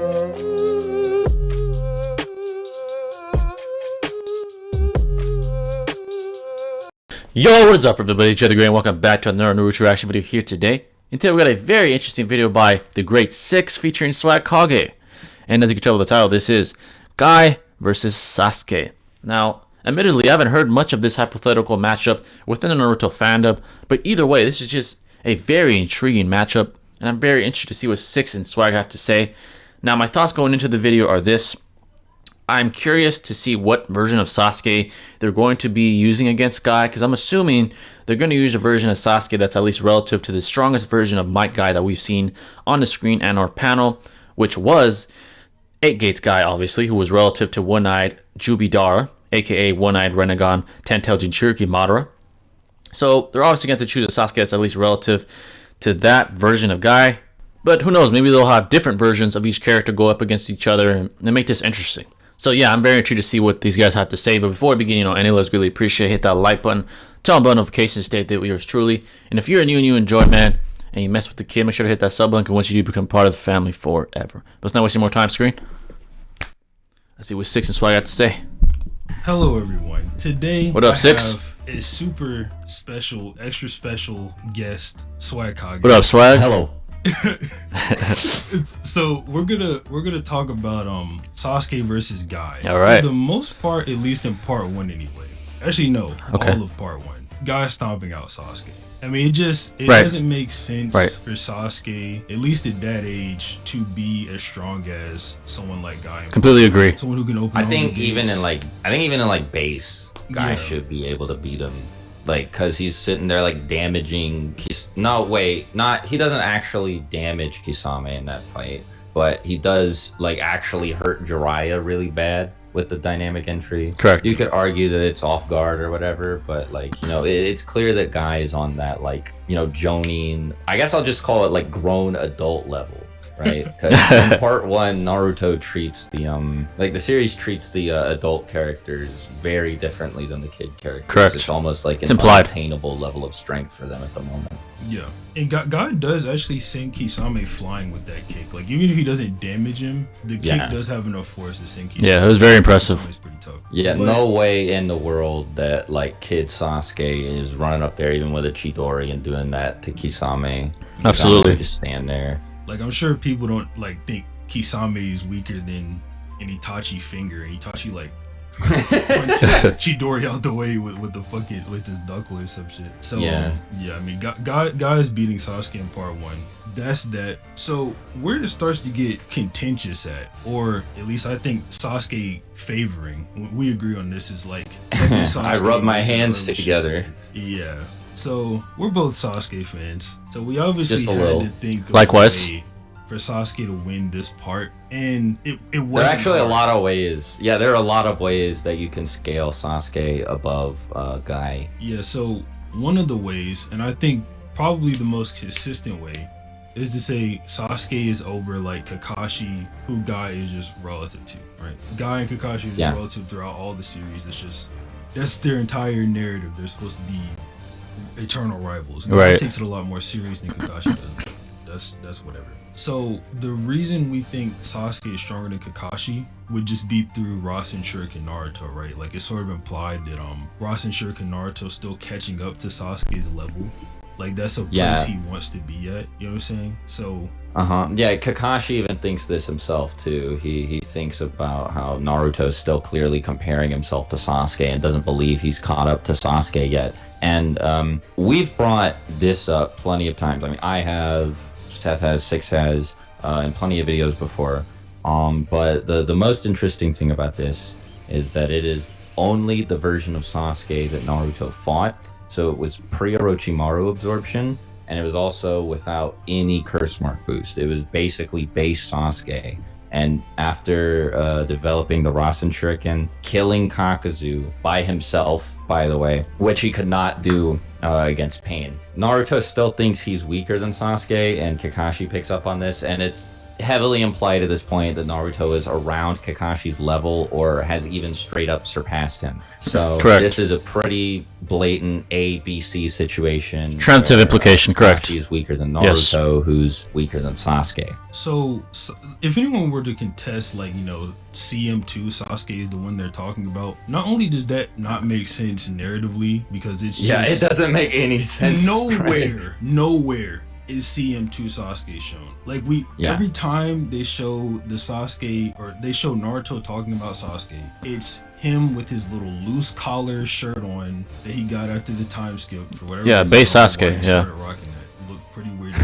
Yo, what is up everybody, Jay the Great, and welcome back to another Naruto reaction video here today. And today we got a very interesting video by the Great Six featuring Swagkage. And as you can tell by the title, this is Guy versus Sasuke. Now, admittedly, I haven't heard much of this hypothetical matchup within the Naruto fandom, but either way, this is just a very intriguing matchup, and I'm very interested to see what Six and Swag have to say. Now, my thoughts going into the video are this. I'm curious to see what version of Sasuke they're going to be using against Guy, because I'm assuming they're going to use a version of Sasuke that's at least relative to the strongest version of Might Guy that we've seen on the screen and our panel, which was 8 Gates Guy, obviously, who was relative to One-Eyed Jubidara, aka One-Eyed Renegon Ten-Tailed Jinchuriki Madara. So they're obviously going to choose a Sasuke that's at least relative to that version of Guy, but who knows, maybe they'll have different versions of each character go up against each other and make this interesting. So yeah, I'm very intrigued to see what these guys have to say. But before we begin, any less really appreciate, hit that like button, turn on bell notifications, state that we yours truly. And if you're new and you enjoy, man, and you mess with the kid, make sure to hit that sub link. And once you do, become part of the family forever. But let's not waste any more time, screen. Let's see what Six and Swag got to say. Hello, everyone. Today, what up, Six? Have a super special, extra special guest, Swagkage. What up, Swag? Hello. So we're gonna talk about Sasuke versus Guy. All right. For the most part, at least in part 1 anyway. Actually, no. Okay. All of part 1. Guy stomping out Sasuke. I mean, it right. doesn't make sense right. for Sasuke, at least at that age, to be as strong as someone like Guy. Completely agree. Someone who can open. I think even in like base, Guy Yeah. should be able to beat him. Like, cause he's sitting there like damaging. He doesn't actually damage Kisame in that fight, but he does like actually hurt Jiraiya really bad with the dynamic entry. Correct. You could argue that it's off guard or whatever, but like, you know, it's clear that Guy is on that, like, you know, Jonin, I guess I'll just call it like grown adult level, right? Because in part 1, Naruto treats the series treats the adult characters very differently than the kid characters. Correct. It's almost like an implied unattainable level of strength for them at the moment. Yeah, and Guy does actually send Kisame flying with that kick. Like, even if he doesn't damage him, the kick does have enough force to send Kisame. Yeah, it was very impressive. It's pretty tough. Yeah, But no way in the world that like kid Sasuke is running up there even with a Chidori and doing that to Kisame. Absolutely. Kisame would just stand there. Like, I'm sure people don't like think Kisame is weaker than an Itachi finger, and Itachi like punches Chidori out the way with his knuckle or some shit. So yeah, I mean, Guy is beating Sasuke in part 1. That's that. So where it starts to get contentious at, or at least I think Sasuke favoring, we agree on this, is like I rub my hands together. Yeah. So we're both Sasuke fans. So we obviously Just a had little. to think of Likewise. a way for Sasuke to win this part, and it wasn't. There are actually hard. a lot of ways. Yeah, there are a lot of ways that you can scale Sasuke above Guy. Yeah. So one of the ways, and I think probably the most consistent way, is to say Sasuke is over like Kakashi, who Guy is just relative to, right? Guy and Kakashi is relative throughout all the series. That's their entire narrative. They're supposed to be eternal rivals. Guy Right. takes it a lot more serious than Kakashi does. That's whatever. So the reason we think Sasuke is stronger than Kakashi would just be through Rasen, Shuriken, Naruto, right? Like, it's sort of implied that Rasen, Shuriken, Naruto still catching up to Sasuke's level. Like, that's a place he wants to be at. You know what I'm saying? So Yeah, Kakashi even thinks this himself too. He thinks about how Naruto's still clearly comparing himself to Sasuke and doesn't believe he's caught up to Sasuke yet. And we've brought this up plenty of times. I mean, I have, Seth has, Six has, and plenty of videos before. But the most interesting thing about this is that it is only the version of Sasuke that Naruto fought. So it was pre-Orochimaru absorption, and it was also without any curse mark boost. It was basically base Sasuke. And after developing the Rasen Shuriken, killing Kakazu by himself, by the way, which he could not do against Pain. Naruto still thinks he's weaker than Sasuke, and Kakashi picks up on this, and it's heavily implied at this point that Naruto is around Kakashi's level or has even straight up surpassed him. So Correct. this is a pretty blatant A, B, C situation. Transitive where, implication, correct. Kakashi is weaker than Yes. Naruto, who's weaker than Sasuke. So if anyone were to contest, like, CM2 Sasuke is the one they're talking about, not only does that not make sense narratively, because it's just, it doesn't make any sense. nowhere is CM2 Sasuke shown. Like, every time they show the Sasuke, or they show Naruto talking about Sasuke, it's him with his little loose collar shirt on that he got after the time skip for whatever. Yeah, reason. base Sasuke, He yeah. started rocking that. It looked pretty weird.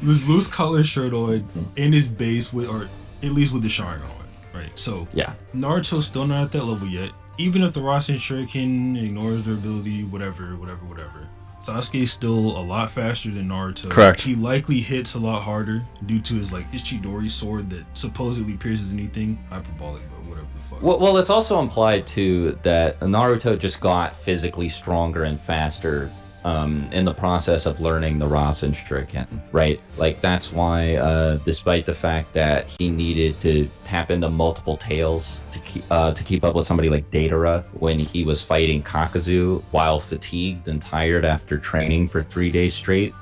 This loose collar shirt on in his base with, or at least with the Sharingan on, right? So Yeah. Naruto's still not at that level yet. Even if the Rasen Shuriken ignores their ability, whatever. Sasuke's still a lot faster than Naruto. Correct. He likely hits a lot harder due to his Ichidori sword that supposedly pierces anything. Hyperbolic, but whatever the fuck. Well, it's also implied too that Naruto just got physically stronger and faster in the process of learning the Rasen Shuriken, right? Like, that's why, despite the fact that he needed to tap into multiple tails to keep up with somebody like Deidara when he was fighting Kakazu while fatigued and tired after training for 3 days straight,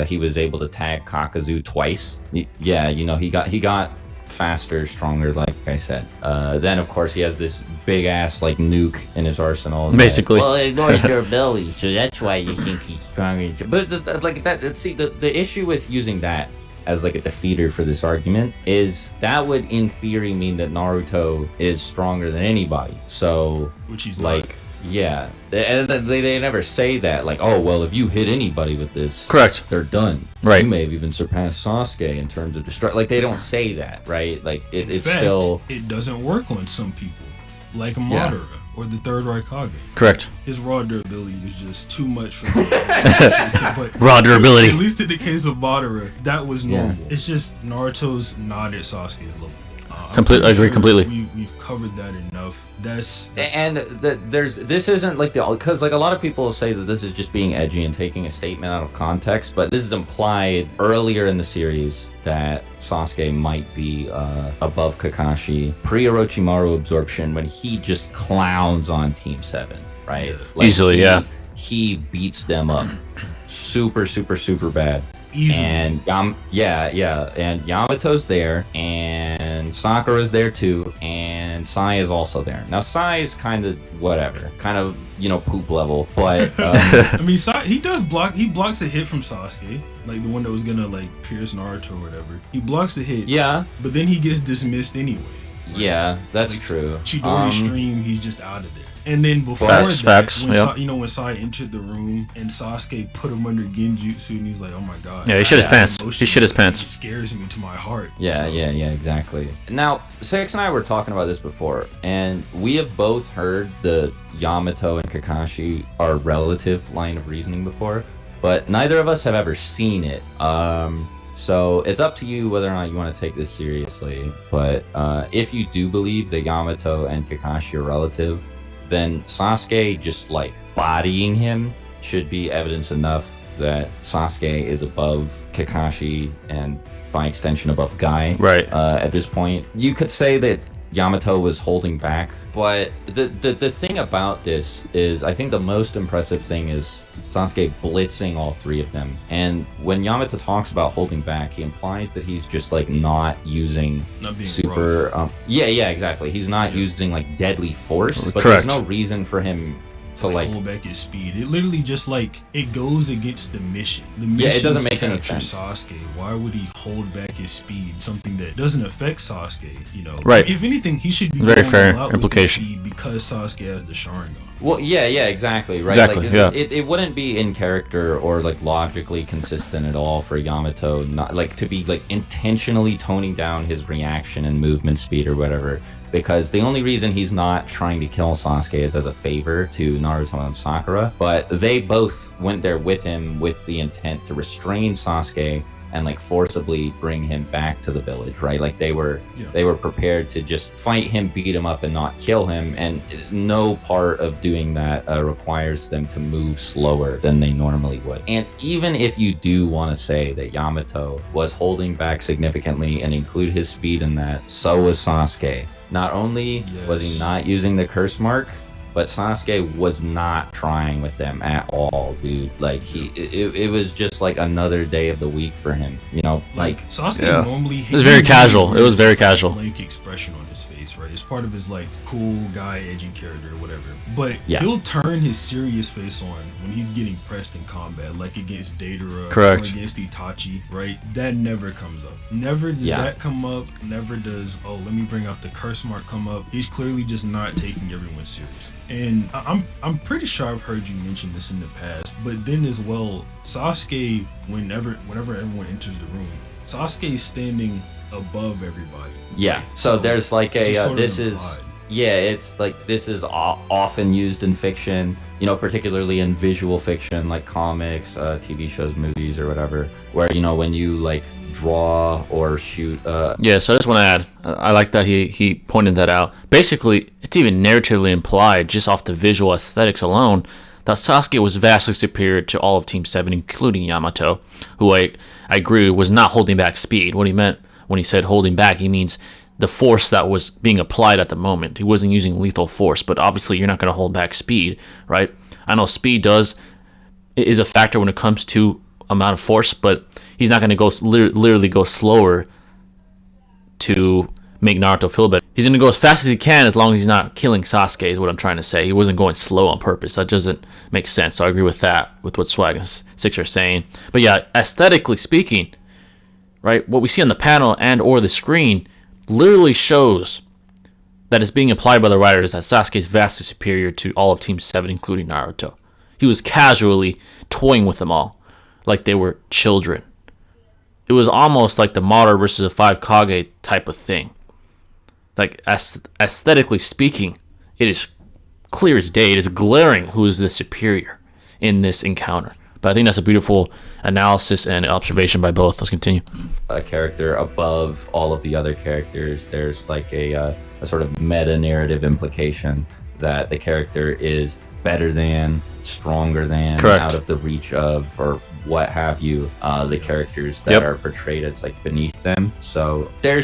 he was able to tag Kakazu twice. Yeah, he got faster, stronger, like I said. Then of course he has this big ass nuke in his arsenal. Basically. Well, it ignores your ability, so that's why you think he's stronger. But the issue with using that as a defeater for this argument is that would in theory mean that Naruto is stronger than anybody. So Which he's not. yeah, they never say that, oh, well, if you hit anybody with this, Correct. they're done. Right. You may have even surpassed Sasuke in terms of destruct. They don't say that, right? In It's fact, still. it doesn't work on some people, like Yeah. Madara or the third Raikage. Correct. His raw durability is just too much for me. But Raw durability. At least in the case of Madara, that was normal. Yeah. It's just Naruto's not at Sasuke's level. I'm Complete- pretty I agree completely. We've covered that enough. That's This isn't because a lot of people say that this is just being edgy and taking a statement out of context, but this is implied earlier in the series that Sasuke might be above Kakashi pre-Orochimaru absorption when he just clowns on Team 7, right? Yeah. Easily, yeah. He beats them up super bad. easy. And and Yamato's there, and Sakura's there too, and Sai is also there. Now Sai's kind of whatever, poop level, but I mean, he does block. He blocks a hit from Sasuke, like the one that was gonna pierce Naruto or whatever. He blocks the hit. yeah, But then he gets dismissed anyway. yeah, that's true. Chidori stream, he's just out of there. And then before Facts, when yep. when Sai entered the room and Sasuke put him under Genjutsu, and he's like, "Oh my god!" Yeah, he shit his that pants. emotion, He shit his it pants. scares me to my heart. Yeah, So, yeah, exactly. Now, Six and I were talking about this before, and we have both heard the Yamato and Kakashi are relative line of reasoning before, but neither of us have ever seen it. So it's up to you whether or not you want to take this seriously. But if you do believe that Yamato and Kakashi are relative, then Sasuke just bodying him should be evidence enough that Sasuke is above Kakashi and by extension above Guy. Right. At this point, you could say that Yamato was holding back, but the thing about this is, I think the most impressive thing is Sasuke blitzing all three of them. And when Yamato talks about holding back, he implies that he's just not using Not being super rough. yeah, exactly. He's not using deadly force, but Correct. there's no reason for him to hold back his speed. It literally just it goes against the mission. The mission Yeah, it doesn't is make any capture sense. Sasuke. Why would he hold back his speed? Something that doesn't affect Sasuke. Right. If anything, he should be Very going fair all out with implication. his speed because Sasuke has the Sharingan. Well, yeah, exactly, right? Exactly, yeah. It wouldn't be in character or logically consistent at all for Yamato not to be intentionally toning down his reaction and movement speed or whatever, because the only reason he's not trying to kill Sasuke is as a favor to Naruto and Sakura, but they both went there with him with the intent to restrain Sasuke and like forcibly bring him back to the village, right? Like they were prepared to just fight him, beat him up, and not kill him. And no part of doing that requires them to move slower than they normally would. And even if you do want to say that Yamato was holding back significantly and include his speed in that, so was Sasuke. Not only was he not using the curse mark, but Sasuke was not trying with them at all, dude. Like it was just like another day of the week for him, you know. Like Sasuke normally it was very casual. It was very casual. Blank expression on his face, right? It's part of his like cool guy, edgy character, or whatever. But he'll turn his serious face on when he's getting pressed in combat, like against Deidara or against Itachi, right? That never comes up. Never does that come up. Never does. Oh, let me bring out the curse mark come up. He's clearly just not taking everyone serious. And I'm pretty sure I've heard you mention this in the past, but then as well, Sasuke, whenever everyone enters the room, Sasuke's standing above everybody. Yeah. So there's like a it's like this is often used in fiction, you know, particularly in visual fiction like comics, TV shows, movies, or whatever, where, you know, when you like draw or shoot so I just want to add, I like that he pointed that out. Basically, it's even narratively implied just off the visual aesthetics alone that Sasuke was vastly superior to all of Team 7, including Yamato, who I agree was not holding back speed. What he meant when he said holding back, he means the force that was being applied at the moment. He wasn't using lethal force, but obviously you're not going to hold back speed, right? I know speed is a factor when it comes to amount of force, but he's not going to go literally go slower to make Naruto feel better. He's going to go as fast as he can as long as he's not killing Sasuke, is what I'm trying to say. He wasn't going slow on purpose. That doesn't make sense. So I agree with that, with what Swag and Six are saying. But yeah, aesthetically speaking, right, what we see on the panel and or the screen literally shows that it's being implied by the writers that Sasuke is vastly superior to all of Team 7, including Naruto. He was casually toying with them all like they were children. It was almost like the Madara versus the Five Kage type of thing. Like aesthetically speaking, it is clear as day. It is glaring who is the superior in this encounter. But I think that's a beautiful analysis and observation by both. Let's continue. A character above all of the other characters. There's like a sort of meta-narrative implication that the character is better than, stronger than, out of the reach of, or what have you, the characters that are portrayed as like beneath them. So there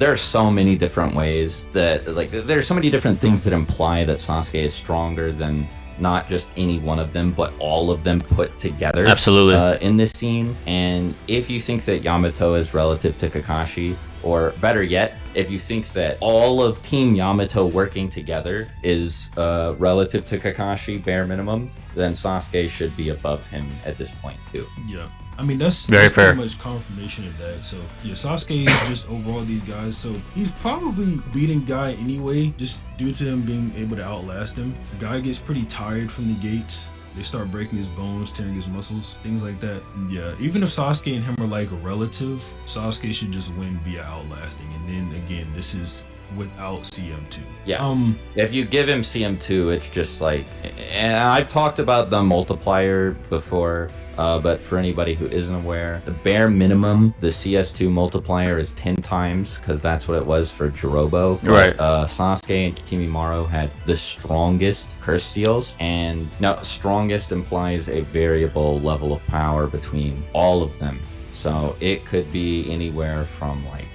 are so many different ways that, like, there's so many different things that imply that Sasuke is stronger than not just any one of them, but all of them put together. Absolutely. In this scene. And if you think that Yamato is relative to Kakashi, or better yet, if you think that all of Team Yamato working together is relative to Kakashi, bare minimum, then Sasuke should be above him at this point too. Yeah. I mean, that's fair. Pretty much confirmation of that. So yeah, Sasuke is just overall these guys. So he's probably beating Guy anyway, just due to him being able to outlast him. Guy gets pretty tired from the gates. They start breaking his bones, tearing his muscles, things like that. Yeah, even if Sasuke and him are like a relative, Sasuke should just win via outlasting. And then again, this is without CM2. Yeah. If you give him CM2, it's just like, and I've talked about the multiplier before. But for anybody who isn't aware, the bare minimum, the CS2 multiplier is 10 times, because that's what it was for Jirobo. Right. Sasuke and Kimimaro had the strongest curse seals, and now strongest implies a variable level of power between all of them. So it could be anywhere from like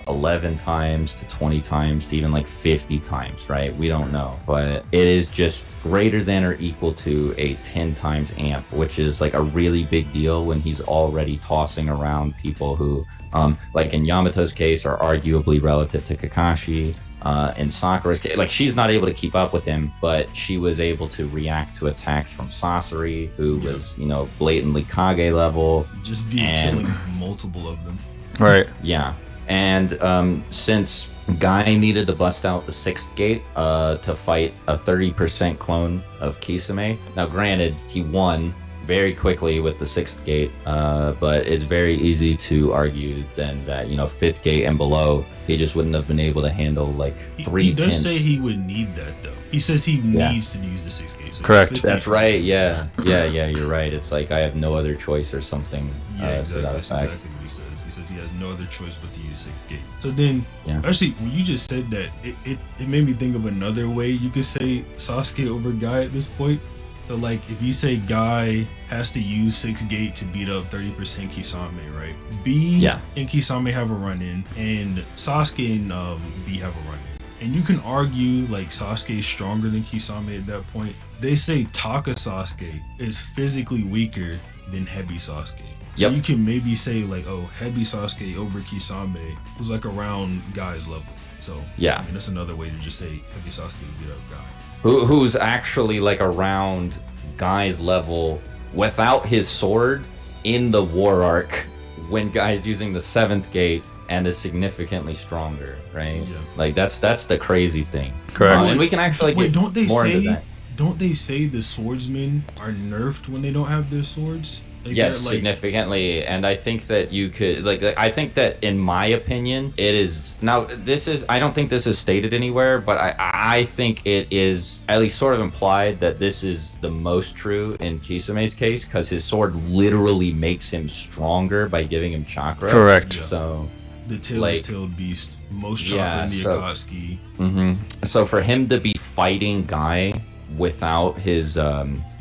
11 times to 20 times to even like 50 times, right? We don't know, but it is just greater than or equal to a 10 times amp, which is like a really big deal when he's already tossing around people who, like in Yamato's case, are arguably relative to Kakashi. In Sakura's case, like, she's not able to keep up with him, but she was able to react to attacks from Sasori, who was, you know, blatantly Kage level. Just via killing multiple of them. Right. Yeah. And since Guy needed to bust out the 6th gate to fight a 30% clone of Kisame. Now granted, he won very quickly with the 6th gate, but it's very easy to argue then that, you know, 5th gate and below, he just wouldn't have been able to handle like 3 He does tenths. say he would need that though. He says he needs to use the 6th gate. So Correct. That's right, yeah, you're right. It's like, I have no other choice or something. Yeah, exactly. To that That's effect. exactly what he because he has no other choice but to use 6 gate. So then, Yeah. actually, when you just said that, it made me think of another way you could say Sasuke over Guy at this point. So like, if you say Guy has to use 6 gate to beat up 30% Kisame, right? B and Kisame have a run-in, and Sasuke and B have a run-in. And you can argue like Sasuke is stronger than Kisame at that point. They say Taka Sasuke is physically weaker than Heavy Sasuke. So you can maybe say like, oh, Heavy Sasuke over Kisame was like around Guy's level. So I mean, that's another way to just say Heavy Sasuke beat up Guy. Who's actually like around Guy's level without his sword in the war arc when Guy's using the 7th gate and is significantly stronger, right? Yeah. Like that's the crazy thing. Correct. And we can actually get don't they more say into that. Don't they say the swordsmen are nerfed when they don't have their swords? Like yes, significantly. And I think that you could I think that in my opinion it is now I don't think this is stated anywhere, but I think it is at least sort of implied that this is the most true in Kisame's case, because his sword literally makes him stronger by giving him chakra. Correct. Yeah. So the tailed beast, most chakra in the Akatsuki. So for him to be fighting Guy without his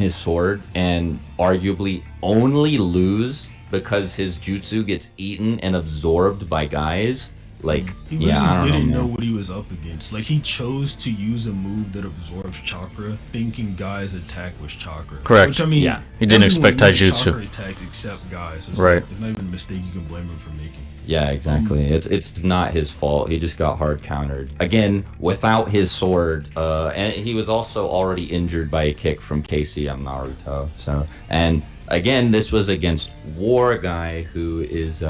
sword and arguably only lose because his jutsu gets eaten and absorbed by Guys, like he really didn't know what he was up against. Like, he chose to use a move that absorbs chakra, thinking Guy's attack was chakra. Correct. Which, I mean, he didn't expect taijutsu. Chakra attacks except Guys. So it's right. Like, it's not even a mistake you can blame him for making. Yeah, exactly. It's not his fault. He just got hard countered again without his sword, and he was also already injured by a kick from Casey on Naruto. So, and again, this was against War Guy, who is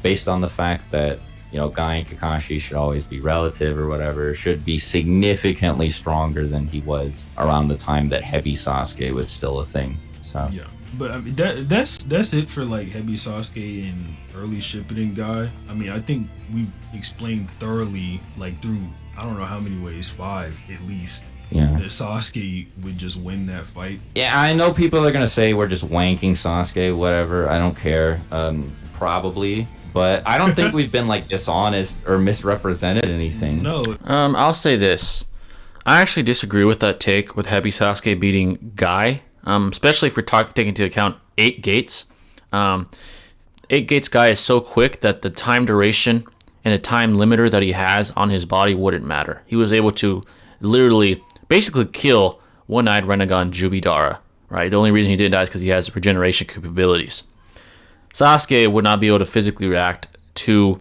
based on the fact that Guy and Kakashi should always be relative or whatever, should be significantly stronger than he was around the time that Heavy Sasuke was still a thing. So yeah. But I mean that's it for like Heavy Sasuke and early Shippuden Guy. I mean, I think we've explained thoroughly, like through I don't know how many ways, 5 at least. Yeah. That Sasuke would just win that fight. Yeah, I know people are gonna say we're just wanking Sasuke, whatever. I don't care. Probably. But I don't think we've been like dishonest or misrepresented anything. No. I'll say this. I actually disagree with that take with Heavy Sasuke beating Guy. Especially if we're taking into account 8 gates. 8 gates Guy is so quick that the time duration and the time limiter that he has on his body wouldn't matter. He was able to literally basically kill one-eyed Renegon Jubidara, right? The only reason he didn't die is because he has regeneration capabilities. Sasuke would not be able to physically react to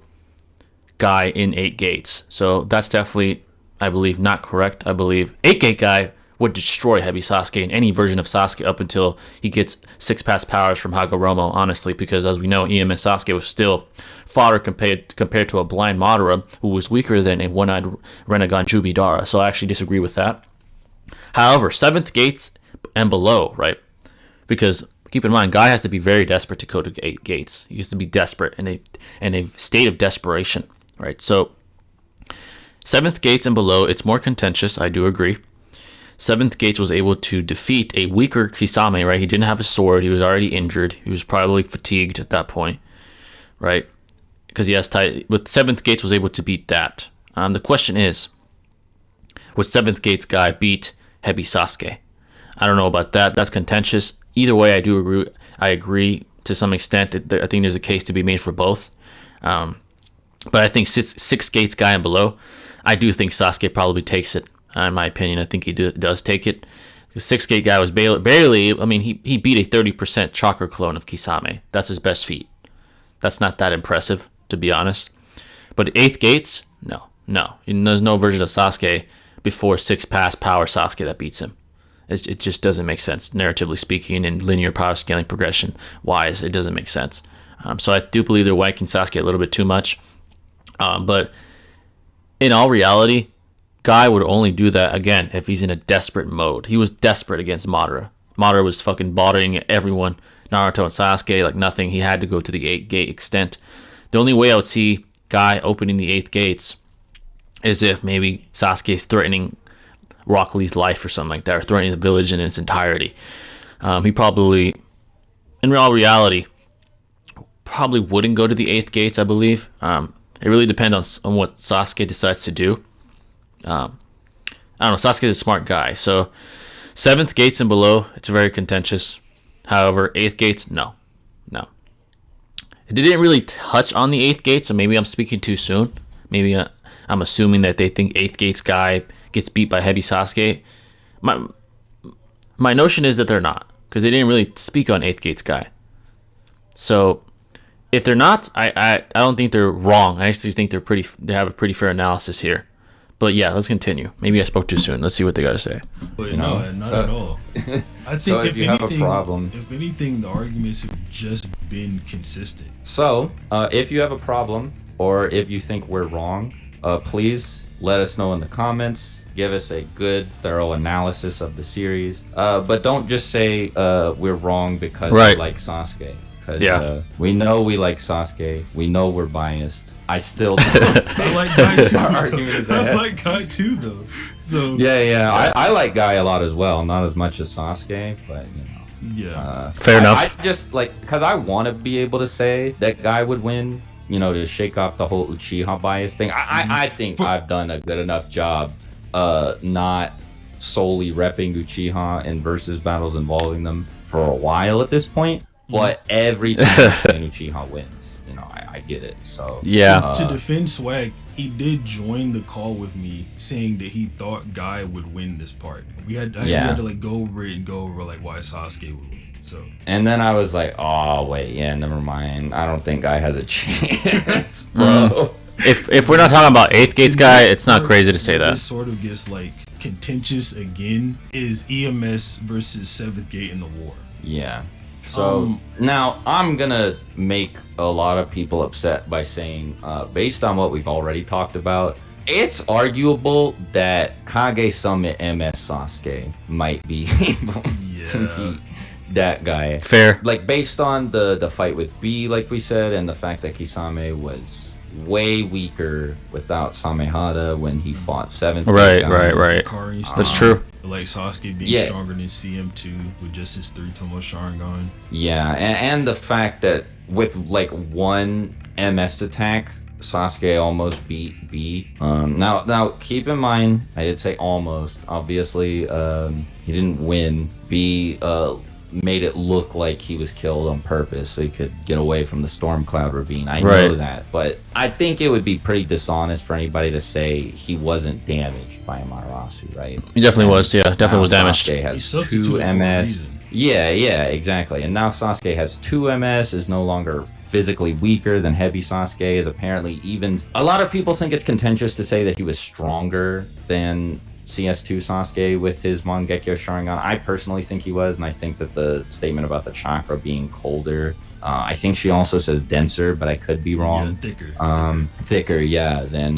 Guy in 8 gates. So that's definitely, I believe, not correct. I believe 8 gate Guy would destroy Heavy Sasuke in any version of Sasuke up until he gets 6 pass powers from Hagoromo, honestly, because as we know, EMS Sasuke was still fodder compared to a blind Madara who was weaker than a one-eyed Renegon Jubidara. So I actually disagree with that. However, 7th gates and below, right? Because keep in mind, Guy has to be very desperate to go to 8 gates. He has to be desperate in a state of desperation, right? So 7th gates and below, it's more contentious, I do agree. 7th Gates was able to defeat a weaker Kisame, right? He didn't have a sword. He was already injured. He was probably fatigued at that point, right? Because he has but 7th Gates was able to beat that. The question is, would 7th Gates Guy beat Heavy Sasuke? I don't know about that. That's contentious. Either way, I do agree. I agree to some extent. I think there's a case to be made for both. But I think 6 Gates Guy and below, I do think Sasuke probably takes it. In my opinion, I think he does take it. The 6 gate Guy was barely, I mean, he beat a 30% chakra clone of Kisame. That's his best feat. That's not that impressive, to be honest. But 8th gates, no. There's no version of Sasuke before 6 pass power Sasuke that beats him. It just doesn't make sense, narratively speaking, and linear power scaling progression wise. It doesn't make sense. So I do believe they're wanking Sasuke a little bit too much. But in all reality, Guy would only do that, again, if he's in a desperate mode. He was desperate against Madara. Madara was fucking bothering everyone, Naruto and Sasuke, like nothing. He had to go to the 8 gate extent. The only way I would see Guy opening the 8th gates is if maybe Sasuke's threatening Rock Lee's life or something like that, or threatening the village in its entirety. He probably, in all reality, probably wouldn't go to the 8th gates, I believe. It really depends on what Sasuke decides to do. I don't know, Sasuke's a smart guy, so 7th gates and below, it's very contentious. However, 8th gates, no. It didn't really touch on the 8th gate, so maybe I'm speaking too soon. Maybe I'm assuming that they think 8th gates guy gets beat by heavy Sasuke. My notion is that they're not, because they didn't really speak on 8th gates guy. So if they're not, I don't think they're wrong. I actually think they have a pretty fair analysis here. But yeah, let's continue. Maybe I spoke too soon. Let's see what they got to say. But not at all. I think if you have a problem, if anything, the arguments have just been consistent. So if you have a problem, or if you think we're wrong, please let us know in the comments. Give us a good, thorough analysis of the series. But don't just say we're wrong because we like Sasuke. Because we know we like Sasuke. We know we're biased. I still don't. I like Guy too. I like Guy too, though. So I like Guy a lot as well. Not as much as Sasuke, but fair enough. I just because I want to be able to say that Guy would win. To shake off the whole Uchiha bias thing. I think I've done a good enough job, not solely repping Uchiha in versus battles involving them for a while at this point. But every time Uchiha wins. I get it. So to defend Swag, he did join the call with me saying that he thought Guy would win this part. We had to go over it and go over why Sasuke would win. So and then I was like, oh wait, never mind. I don't think Guy has a chance, bro. If we're not talking about 8th gates guy, it's not crazy to say that. This sort of gets contentious again. Is EMS versus 7th gate in the war? Yeah. So now I'm gonna make a lot of people upset by saying, based on what we've already talked about, it's arguable that Kage Summit MS Sasuke might be able to beat that guy. Fair. Based on the fight with B, like we said, and the fact that Kisame was way weaker without Samehada when he fought 7th. Right. That's true. Sasuke being stronger than CM2 with just his 3 Tomo Sharingan. Yeah, and the fact that with one MS attack, Sasuke almost beat B. Now keep in mind, I did say almost. Obviously, he didn't win. B made it look like he was killed on purpose so he could get away from the storm cloud ravine. I know that, but I think it would be pretty dishonest for anybody to say he wasn't damaged by Amaterasu, right? He definitely was, definitely was damaged. Sasuke has 2 MS. Yeah, exactly. And now Sasuke has 2 MS, is no longer physically weaker than heavy Sasuke, is apparently even... A lot of people think it's contentious to say that he was stronger than CS2 Sasuke with his Mangekyo Sharingan. I personally think he was, and I think that the statement about the chakra being colder, I think she also says denser, but I could be wrong. Thicker, than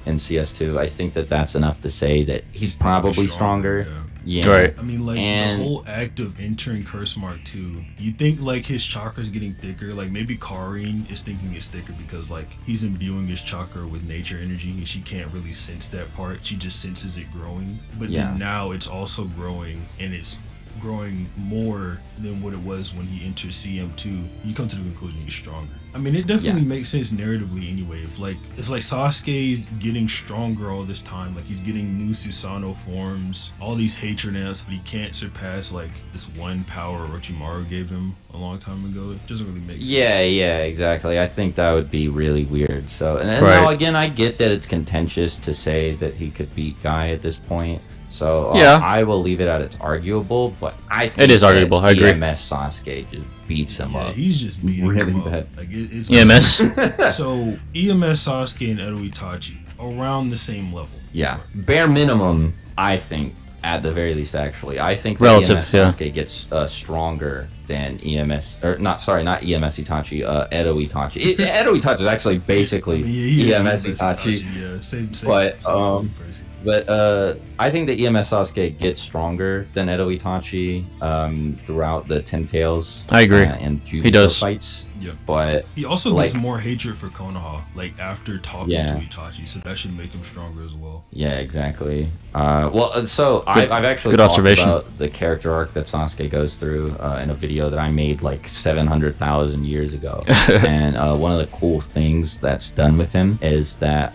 in CS2. I think that that's enough to say that he's probably stronger. Yeah. Right. I mean, the whole act of entering Curse Mark 2, you think his chakra's getting thicker. Maybe Karin is thinking it's thicker because he's imbuing his chakra with nature energy and she can't really sense that part. She just senses it growing. But then now it's also growing, and it's growing more than what it was when he entered CM2. You come to the conclusion he's stronger. I mean, it definitely makes sense narratively anyway. If Sasuke's getting stronger all this time, he's getting new Susanoo forms, all these hatred amps, but he can't surpass this one power Orochimaru gave him a long time ago. It doesn't really make sense. Yeah, exactly. I think that would be really weird. So, and now again, I get that it's contentious to say that he could beat Guy at this point. So I will leave it at it's arguable, but I think it is arguable. I agree. EMS Sasuke just beats him up. He's just beating him up. It's EMS. So EMS Sasuke and Edo Itachi around the same level. Yeah, bare minimum. I think at the very least, actually, I think that relative. EMS Sasuke gets stronger than EMS, or not EMS Itachi. Edo Itachi. Edo Itachi is actually basically EMS Itachi. Yeah, same. But I think that EMS Sasuke gets stronger than Edo Itachi throughout the Ten Tails. I agree. And Jubilee he does fights. Yeah. But He also like, gets more hatred for Konoha, like after talking Yeah. to Itachi, so that should make him stronger as well. yeah, exactly. So I've actually good talked observation. about the character arc that Sasuke goes through in a video that I made like 700,000 years ago. And one of the cool things that's done with him is that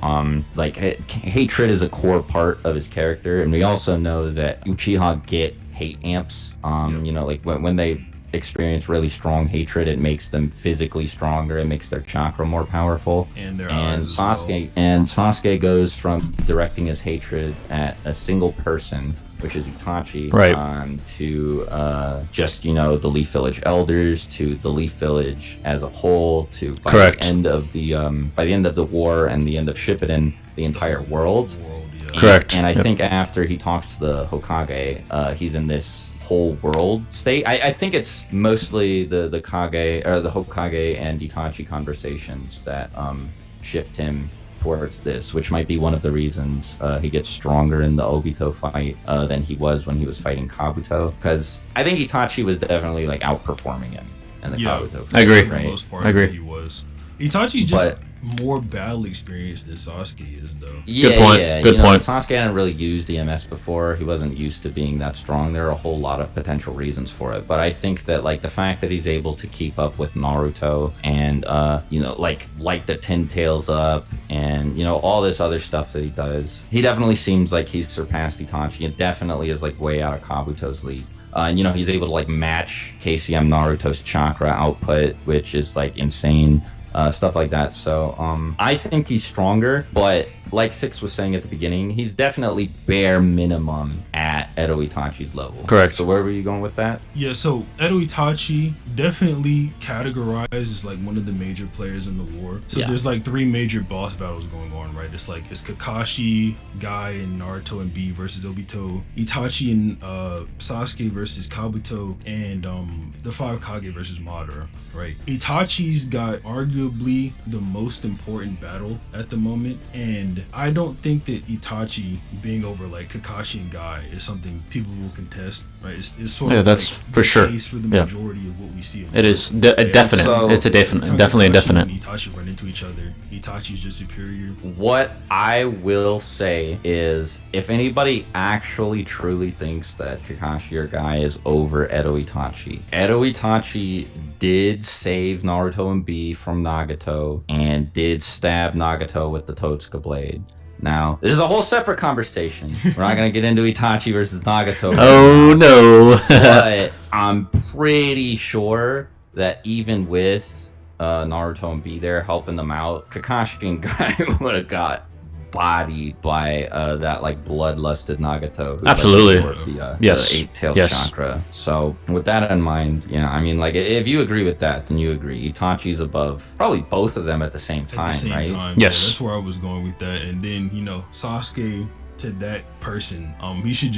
like hatred is a core part of his character, and we also know that Uchiha get hate amps. You know, like when they experience really strong hatred, it makes them physically stronger, it makes their chakra more powerful. And their eyes as Sasuke goes from directing his hatred at a single person, which is Itachi, Right. To just, you know, the Leaf Village elders, to the Leaf Village as a whole, to Correct. by the end of the war and the end of Shippuden, the entire world. Correct. And I Yep. think after he talks to the Hokage, he's in this whole world state. I think it's mostly the Kage or the Hokage and Itachi conversations that shift him towards this, which might be one of the reasons he gets stronger in the Obito fight than he was when he was fighting Kabuto. Because I think Itachi was definitely like outperforming him in the Kabuto fight. I agree. For the Right? most part, I agree. He was. Itachi just But- more battle experienced than Sasuke is, though. Yeah, point. yeah. Good you know, point. Sasuke hadn't really used EMS before. He wasn't used to being that strong. There are a whole lot of potential reasons for it. But I think that like the fact that he's able to keep up with Naruto and you know, like light the 10 tails up and, you know, all this other stuff that he does. He definitely seems like he's surpassed Itachi. It definitely is like way out of Kabuto's league. And you know, he's able to like match KCM Naruto's chakra output, which is like insane. Stuff like that. So I think he's stronger, but like Six was saying at the beginning, he's definitely bare minimum at Edo Itachi's level. Correct. So where were you going with that? Yeah, so Edo Itachi definitely categorized as like one of the major players in the war. So Yeah. there's like 3 major boss battles going on, right? It's like it's Kakashi, Guy, and Naruto and B versus Obito, Itachi and Sasuke versus Kabuto, and the 5 Kage versus Madara, right? Itachi's got arguably the most important battle at the moment, and I don't think that Itachi being over like Kakashi and Guy is something people will contest, right? It's sort Yeah, of that's like for the sure. case for the Yeah. majority of what we see. It is a definite. So- It's a definite. Definitely a definite. And Itachi run into each other. Itachi's just superior. What I will say is, if anybody actually truly thinks that Kakashi or Guy is over Edo Itachi did save Naruto and B from Nagato and did stab Nagato with the Totsuka blade. Now, this is a whole separate conversation. We're not going to get into Itachi versus Nagato. Oh no. But I'm pretty sure that even with Naruto and B there helping them out, Kakashi and Guy would have got bodied by that like bloodlusted Nagato. Who, Absolutely. Like, the, Yes. the 8-tailed Yes. chakra. So with that in mind, yeah, I mean, like if you agree with that, then you agree. Itachi's above probably both of them at the same time, At the same right? time, Yes. yeah, that's where I was going with that. And then Sasuke to that person, he should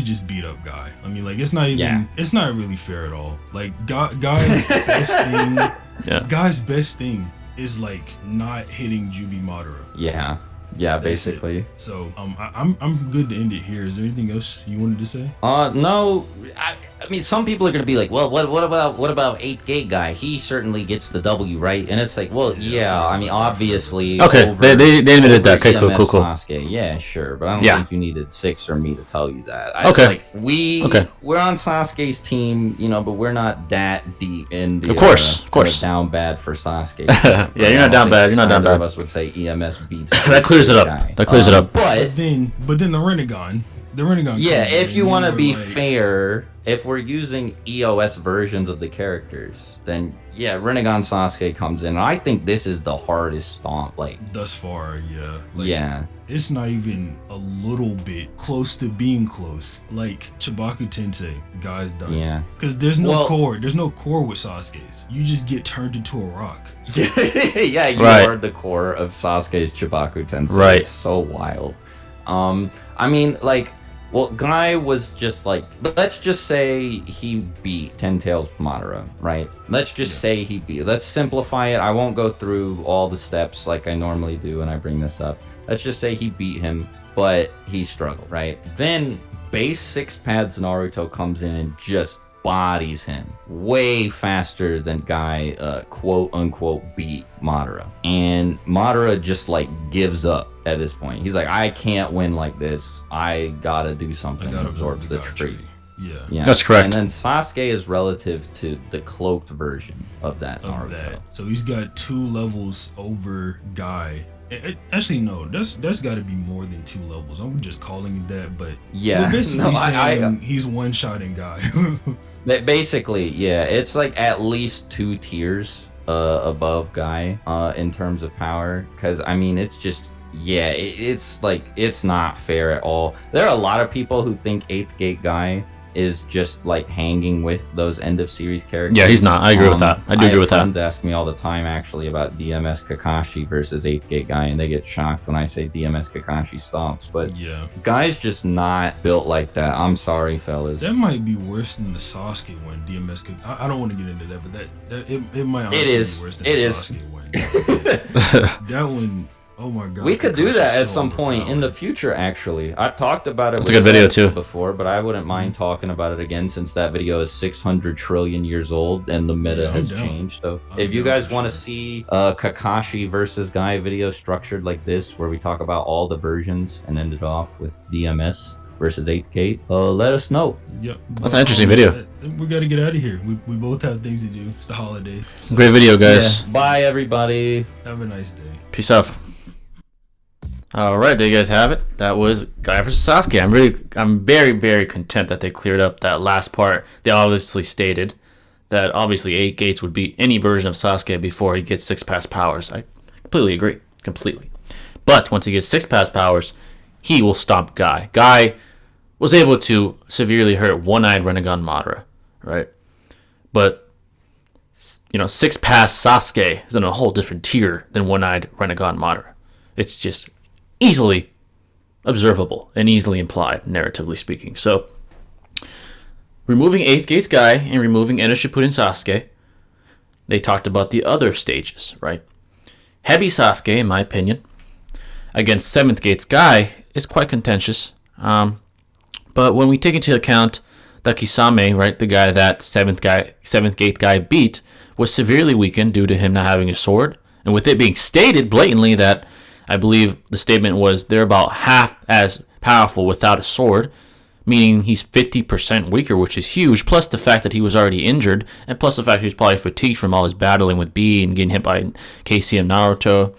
just beat up Guy. I mean, like it's not really fair at all. Like Guy's best thing, Yeah. Guy's best thing is like not hitting Jubi Madara. Yeah, That's basically. it. So I'm good to end it here. Is there anything else you wanted to say? No. I mean, some people are gonna be like, well, what about 8th Gate Guy? He certainly gets the W, right? And it's like, well, yeah. I mean, obviously. Okay, they admitted that. Okay, EMS cool. Sasuke, yeah, sure, but I don't Yeah. think you needed Six or me to tell you that. Okay. Like, we're on Sasuke's team, but we're not that deep in the. Of course. Down bad for Sasuke. Yeah, you're not down bad. You're not down Neither of bad. us would say EMS beats. That clears it up. Guy. That clears it up. But But then the Renegon. yeah, comes if in you and want to you're be like- fair, if we're using EOS versions of the characters, then yeah, Renegon Sasuke comes in. I think this is the hardest stomp. Like, thus far, yeah. Like, yeah, it's not even a little bit close to being close. Like Chibaku Tensei, Guy's done. yeah. Because there's no Well- core. There's no core with Sasuke's. You just get turned into a rock. Yeah, you Right. are the core of Sasuke's Chibaku Tensei. Right. It's so wild. I mean, like, well, Guy was just like, let's just say he beat Ten Tails Madara, right? Let's just say he beat. Let's simplify it. I won't go through all the steps like I normally do when I bring this up. Let's just say he beat him, but he struggled, right? Then base 6 pads Naruto comes in and just bodies him way faster than Guy quote unquote beat Madara. And Madara just like gives up at this point. He's like, I can't win like this. I gotta do something. And absorbs the tree. Yeah, that's correct. And then Sasuke is relative to the cloaked version of that Naruto. So he's got 2 levels over Guy. Actually, no, that's got to be more than 2 levels. I'm just calling it that, but yeah, we're basically saying he's one-shotting Guy. Basically, yeah, it's like at least 2 tiers above Guy in terms of power. Because I mean, it's just it's like it's not fair at all. There are a lot of people who think 8th Gate Guy is just like hanging with those end of series characters. Yeah, he's not. I agree with that. I do agree with that. Friends ask me all the time actually about DMS Kakashi versus 8th Gate Guy, and they get shocked when I say DMS Kakashi stomps. But yeah, Guy's just not built like that. I'm sorry, fellas. That might be worse than the Sasuke one. DMS. I don't want to get into that, but it might honestly be worse than the Sasuke one. That one. Oh my god. We could do that at some point in the future, actually. I've talked about it. It's a good video too. Before, but I wouldn't mind talking about it again since that video is 600 trillion years old and the meta has changed. So if you guys want to see a Kakashi versus Guy video structured like this, where we talk about all the versions and end it off with DMS versus 8th Gate, let us know. Yep. That's an interesting video. We got to get out of here. We both have things to do. It's the holiday. So. Great video, guys. Yeah. Bye, everybody. Have a nice day. Peace out. All right, there you guys have it. That was Guy versus Sasuke. I'm very, very content that they cleared up that last part. They obviously stated that obviously 8 Gates would beat any version of Sasuke before he gets 6 pass powers. I completely agree, completely. But once he gets 6 pass powers, he will stomp Guy. Guy was able to severely hurt One-Eyed Renegon Madara, right? But 6 pass Sasuke is in a whole different tier than One-Eyed Renegon Madara. It's just easily observable and easily implied, narratively speaking. So, removing 8th Gate's Guy and removing Endo Shippuden Sasuke, they talked about the other stages, right? Heavy Sasuke, in my opinion, against 7th Gate's Guy is quite contentious. But when we take into account that Kisame, right, the guy that 7th Gate Guy beat, was severely weakened due to him not having a sword, and with it being stated blatantly that I believe the statement was they're about half as powerful without a sword, meaning he's 50% weaker, which is huge, plus the fact that he was already injured, and plus the fact he was probably fatigued from all his battling with B and getting hit by KCM Naruto.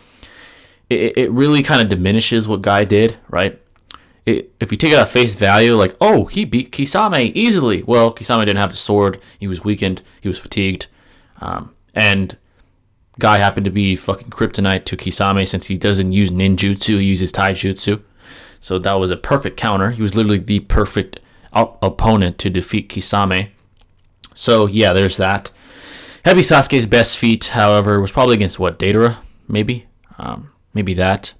It really kind of diminishes what Guy did, right? If you take it at face value, like, oh, he beat Kisame easily. Well, Kisame didn't have the sword. He was weakened. He was fatigued. And Guy happened to be fucking kryptonite to Kisame since he doesn't use ninjutsu, he uses taijutsu. So that was a perfect counter. He was literally the perfect opponent to defeat Kisame. So yeah, there's that. Heavy Sasuke's best feat, however, was probably against what, Deidara? Maybe? Maybe that.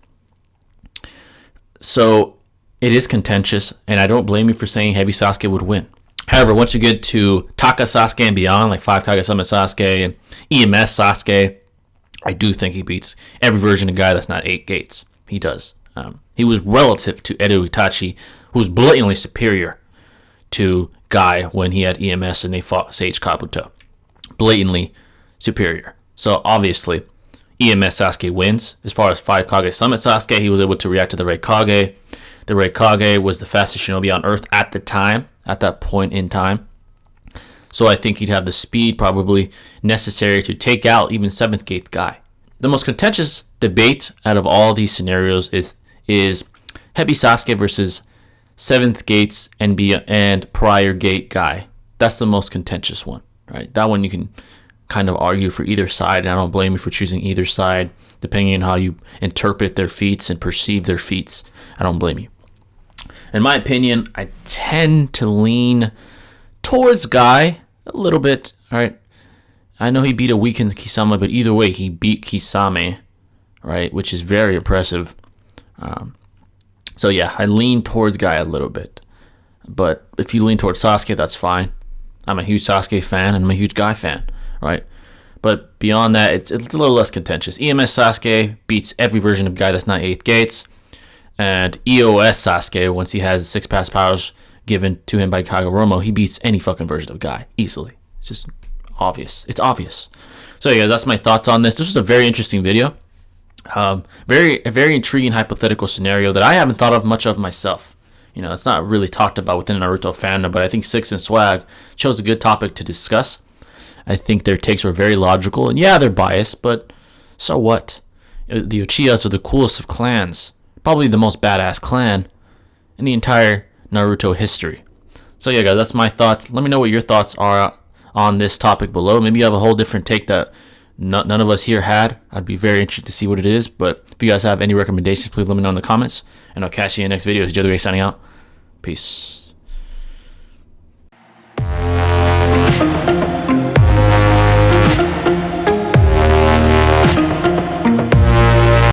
So it is contentious, and I don't blame you for saying Heavy Sasuke would win. However, once you get to Taka Sasuke and beyond, like 5 Kage Summit Sasuke and EMS Sasuke, I do think he beats every version of Guy that's not 8 Gates. He does. He was relative to Edo Itachi, who was blatantly superior to Guy when he had EMS and they fought Sage Kabuto. Blatantly superior. So obviously, EMS Sasuke wins. As far as 5 Kage Summit Sasuke, he was able to react to the Raikage. The Raikage was the fastest shinobi on Earth at the time, at that point in time. So I think he'd have the speed probably necessary to take out even 7th Gate Guy. The most contentious debate out of all these scenarios is Heavy Sasuke versus 7th Gates and prior Gate Guy. That's the most contentious one, right? That one you can kind of argue for either side, and I don't blame you for choosing either side, depending on how you interpret their feats and perceive their feats. I don't blame you. In my opinion, I tend to lean towards Guy a little bit. All right, I know he beat a weakened Kisame, but either way, he beat Kisame, right, which is very impressive. So yeah, I lean towards Guy a little bit. But if you lean towards Sasuke, that's fine. I'm a huge Sasuke fan, and I'm a huge Guy fan, right? But beyond that, it's a little less contentious. EMS Sasuke beats every version of Guy that's not 8th Gates. And EOS Sasuke, once he has 6 pass powers, given to him by Kagoromo, he beats any fucking version of Guy easily. It's just obvious. It's obvious. So yeah, that's my thoughts on this. This was a very interesting video. A very intriguing hypothetical scenario that I haven't thought of much of myself. You know, it's not really talked about within Naruto fandom, but I think Six and Swag chose a good topic to discuss. I think their takes were very logical, and yeah, they're biased, but so what? The Uchihas are the coolest of clans, probably the most badass clan in the entire Naruto history. So yeah, guys, that's my thoughts. Let me know what your thoughts are on this topic below. Maybe you have a whole different take that none of us here had. I'd be very interested to see what it is. But if you guys have any recommendations, please let me know in the comments. And I'll catch you in the next video. This is Joe the Great signing out. Peace.